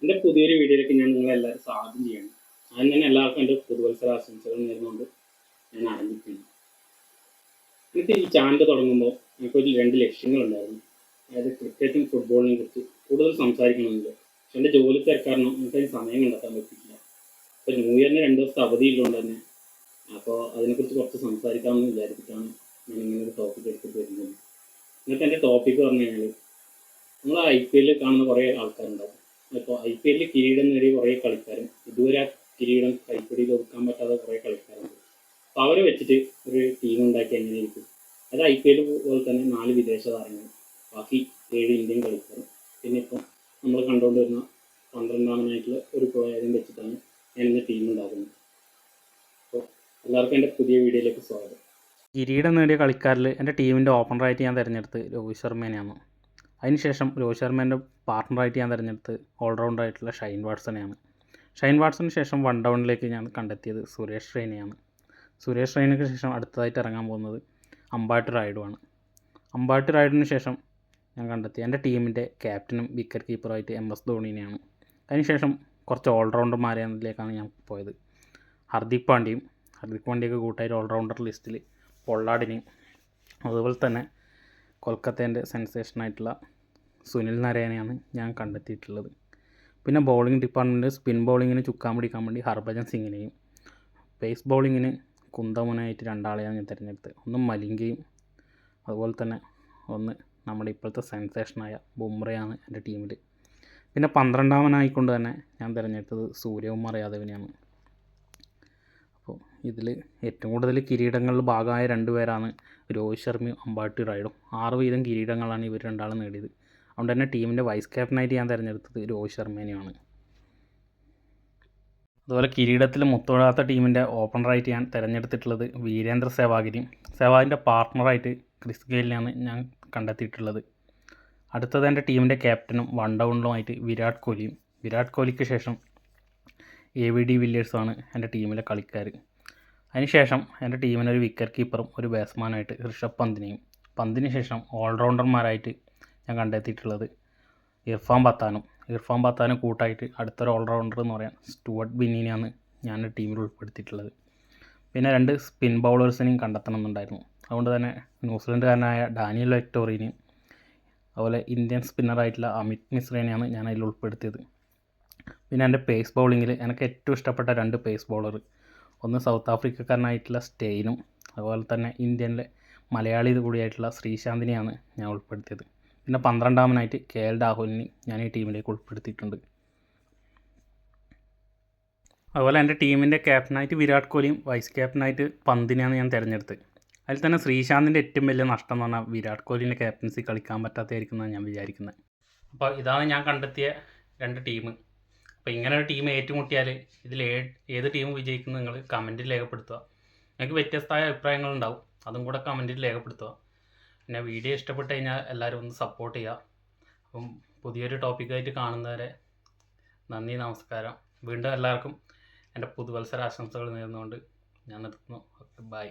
എൻ്റെ പുതിയൊരു വീഡിയോയിലേക്ക് ഞാൻ നിങ്ങളെല്ലാവരും സ്വാഗതം ചെയ്യണം. ആദ്യം തന്നെ എല്ലാവർക്കും എൻ്റെ പുതുവത്സര ആശംസകൾ നേർന്നുകൊണ്ട് ഞാൻ ആരംഭിക്കുന്നു. എനിക്ക് ഈ ചാനൽ തുടങ്ങുമ്പോൾ എനിക്കൊരു 2 ലക്ഷ്യങ്ങളുണ്ടായിരുന്നു. അതായത് ക്രിക്കറ്റും ഫുട്ബോളിനെ കുറിച്ച് കൂടുതൽ സംസാരിക്കണമെന്നുണ്ട്. പക്ഷെ എൻ്റെ ജോലി തിരക്കാരണം എനിക്കതിന് സമയം കണ്ടെത്താൻ പറ്റിയില്ല. ഇപ്പോൾ ന്യൂ ഇയറിന് 2 ദിവസത്തെ അവധിയുള്ളതുകൊണ്ട് തന്നെ അപ്പോൾ അതിനെക്കുറിച്ച് കുറച്ച് സംസാരിക്കാമെന്ന് വിചാരിച്ചിട്ടാണ് ഞാൻ ഇങ്ങനെ ഒരു ടോപ്പിക് എടുത്തിട്ട് വരുന്നത്. എന്നിട്ട് എൻ്റെ ടോപ്പിക് പറഞ്ഞു കഴിഞ്ഞാൽ നമ്മൾ IPL കാണുന്ന കുറേ ആൾക്കാരുണ്ടാവും. ഇപ്പോൾ IPL കിരീടം നേടിയ കുറേ കളിക്കാരും ഇതുവരെ ആ കിരീടം കൈപ്പിടിയിൽ ഒതുക്കാൻ പറ്റാത്ത കുറേ കളിക്കാരുണ്ട്. അപ്പോൾ അവരെ വെച്ചിട്ട് ഒരു ടീം ഉണ്ടാക്കി എങ്ങനെയായിരിക്കും? അത് IPL പോലെ തന്നെ 4 വിദേശ താരങ്ങൾ, ബാക്കി 7 ഇന്ത്യൻ കളിക്കാരും, പിന്നെ ഇപ്പോൾ നമ്മൾ കണ്ടുകൊണ്ടുവരുന്ന 12ാമനായിട്ടുള്ള ഒരു പ്ലെയറും വെച്ചിട്ടാണ് ഞാൻ ഇന്ന് ടീം ഉണ്ടാക്കുന്നത്. അപ്പോൾ എല്ലാവർക്കും എൻ്റെ പുതിയ വീഡിയോയിലേക്ക് സ്വാഗതം. കിരീടം നേടിയ കളിക്കാരിൽ എൻ്റെ ടീമിൻ്റെ ഓപ്പണറായിട്ട് ഞാൻ തിരഞ്ഞെടുത്ത് രോഹിത് ശർമ്മേനെയാണ്. അതിനുശേഷം രോഹിത് ശർമ്മേൻ്റെ പാർട്ട്ണറായിട്ട് ഞാൻ തിരഞ്ഞെടുത്ത് ഓൾറൗണ്ടറായിട്ടുള്ള ഷൈൻ വാട്സണെയാണ്. ഷൈൻ വാട്സണിന് ശേഷം 1 ഡൗണിലേക്ക് ഞാൻ കണ്ടെത്തിയത് സുരേഷ് റെയ്നയാണ്. സുരേഷ് റെയ്നയ്ക്ക് ശേഷം അടുത്തതായിട്ട് ഇറങ്ങാൻ പോകുന്നത് അമ്പാട്ട് റായിഡുവാണ്. അമ്പാട്ട് റായിഡിന് ശേഷം ഞാൻ കണ്ടെത്തിയ എൻ്റെ ടീമിൻ്റെ ക്യാപ്റ്റനും വിക്കറ്റ് കീപ്പറുമായിട്ട് MS ധോണിനെയാണ്. അതിനുശേഷം കുറച്ച് ഓൾറൗണ്ടർമാരിലേക്കാണ് ഞാൻ പോയത്. ഹർദിക് പാണ്ഡ്യയൊക്കെ കൂട്ടായിട്ട് ഓൾറൗണ്ടർ ലിസ്റ്റിൽ പൊള്ളാഡിനെയും അതുപോലെ തന്നെ കൊൽക്കത്തേൻ്റെ സെൻസേഷനായിട്ടുള്ള സുനിൽ നരേനെയാണ് ഞാൻ കണ്ടെത്തിയിട്ടുള്ളത്. പിന്നെ ബൗളിംഗ് ഡിപ്പാർട്ട്മെൻറ്റ് സ്പിൻ ബൗളിങ്ങിന് ചുക്കാൻ പിടിക്കാൻ വേണ്ടി ഹർഭജൻ സിംഗിനെയും പേസ് ബൗളിങ്ങിന് കുന്തമുനായിട്ട് 2 ആളെയാണ് ഞാൻ തിരഞ്ഞെടുത്തത്. ഒന്ന് മലിംഗയും അതുപോലെ തന്നെ ഒന്ന് നമ്മുടെ ഇപ്പോഴത്തെ സെൻസേഷനായ ബുംറയാണ് എൻ്റെ ടീമിൽ. പിന്നെ 12ാമനായിക്കൊണ്ട് തന്നെ ഞാൻ തിരഞ്ഞെടുത്തത് സൂര്യകുമാർ യാദവിനെയാണ്. അപ്പോൾ ഇതിൽ ഏറ്റവും കൂടുതൽ കിരീടങ്ങളിൽ ഭാഗമായ 2 പേരാണ് രോഹിത് ശർമ്മയും അമ്പാട്ടി റായിഡും. 6 വീതം കിരീടങ്ങളാണ് ഇവർ 2 ആളും നേടിയത്. അതുകൊണ്ട് തന്നെ ടീമിൻ്റെ വൈസ് ക്യാപ്റ്റനായിട്ട് ഞാൻ തിരഞ്ഞെടുത്തത് രോഹിത് ശർമ്മേനെയാണ്. അതുപോലെ കിരീടത്തിൽ മുത്തൊഴാത്ത ടീമിൻ്റെ ഓപ്പണറായിട്ട് ഞാൻ തിരഞ്ഞെടുത്തിട്ടുള്ളത് വീരേന്ദ്ര സെവാഗിനെയും സെവാഗിൻ്റെ പാർട്ട്ണറായിട്ട് ക്രിസ് ഗെയിലിനെയാണ് ഞാൻ കണ്ടെത്തിയിട്ടുള്ളത്. അടുത്തത് എൻ്റെ ടീമിൻ്റെ ക്യാപ്റ്റനും 1 ഡൗണിലുമായിട്ട് വിരാട് കോഹ്ലിയും. വിരാട് കോഹ്ലിക്ക് ശേഷം AVD വില്ലിയേഴ്സുമാണ് എൻ്റെ ടീമിലെ കളിക്കാർ. അതിനുശേഷം എൻ്റെ ടീമിനൊരു വിക്കറ്റ് കീപ്പറും ഒരു ബാറ്റ്സ്മാനായിട്ട് ഋഷഭ് പന്തിന് ശേഷം ഓൾറൗണ്ടർമാരായിട്ട് ഞാൻ കണ്ടെത്തിയിട്ടുള്ളത് ഇർഫാൻ പത്താനും കൂട്ടായിട്ട് അടുത്തൊരു ഓൾറൗണ്ടർ എന്ന് പറയാൻ സ്റ്റുവർട്ട് ബിന്നിനെയാണ് ഞാൻ ടീമിൽ ഉൾപ്പെടുത്തിയിട്ടുള്ളത്. പിന്നെ 2 സ്പിൻ ബൗളേഴ്സിനെയും കണ്ടെത്തണമെന്നുണ്ടായിരുന്നു. അതുകൊണ്ട് തന്നെ ന്യൂസിലൻഡുകാരനായ ഡാനിയൽ വെക്ടോറിനെയും അതുപോലെ ഇന്ത്യൻ സ്പിന്നറായിട്ടുള്ള അമിത് മിശ്രേനെയാണ് ഞാൻ അതിൽ ഉൾപ്പെടുത്തിയത്. പിന്നെ എൻ്റെ പേസ് ബൗളിങ്ങിൽ എനിക്ക് ഏറ്റവും ഇഷ്ടപ്പെട്ട 2 പേസ് ബൗളർ, ഒന്ന് സൗത്ത് ആഫ്രിക്കക്കാരനായിട്ടുള്ള സ്റ്റെയിനും അതുപോലെ തന്നെ ഇന്ത്യനിലെ മലയാളി കൂടിയായിട്ടുള്ള ശ്രീശാന്തിനെയാണ് ഞാൻ ഉൾപ്പെടുത്തിയത്. പിന്നെ 12ാമനായിട്ട് KL രാഹുലിനെ ഞാൻ ഈ ടീമിലേക്ക് ഉൾപ്പെടുത്തിയിട്ടുണ്ട്. അതുപോലെ എൻ്റെ ടീമിൻ്റെ ക്യാപ്റ്റനായിട്ട് വിരാട് കോഹ്ലിയും വൈസ് ക്യാപ്റ്റനായിട്ട് പന്തിനെയാണ് ഞാൻ തിരഞ്ഞെടുത്തത്. അതിൽ തന്നെ ശ്രീശാന്തിൻ്റെ ഏറ്റവും വലിയ നഷ്ടം എന്ന് പറഞ്ഞാൽ വിരാട് കോഹ്ലിൻ്റെ ക്യാപ്റ്റൻസി കളിക്കാൻ പറ്റാത്തതായിരിക്കുന്നതാണ് ഞാൻ വിചാരിക്കുന്നത്. അപ്പോൾ ഇതാണ് ഞാൻ കണ്ടെത്തിയ 2 ടീം. അപ്പോൾ ഇങ്ങനെ ഒരു ടീം ഏറ്റുമുട്ടിയാൽ ഇതിൽ ഏത് ടീം വിജയിക്കുന്നത് നിങ്ങൾ കമൻറ്റിൽ രേഖപ്പെടുത്തുക. നിങ്ങൾക്ക് വ്യത്യസ്തമായ അഭിപ്രായങ്ങളുണ്ടാവും, അതും കൂടെ കമൻറ്റിൽ രേഖപ്പെടുത്തുക. പിന്നെ വീഡിയോ ഇഷ്ടപ്പെട്ട് കഴിഞ്ഞാൽ എല്ലാവരും ഒന്ന് സപ്പോർട്ട് ചെയ്യുക. അപ്പം പുതിയൊരു ടോപ്പിക്കായിട്ട് കാണുന്നവരെ നന്ദി, നമസ്കാരം. വീണ്ടും എല്ലാവർക്കും എൻ്റെ പുതുവത്സര ആശംസകൾ നേർന്നുകൊണ്ട് ഞാൻ നിർത്തുന്നു. Okay, by.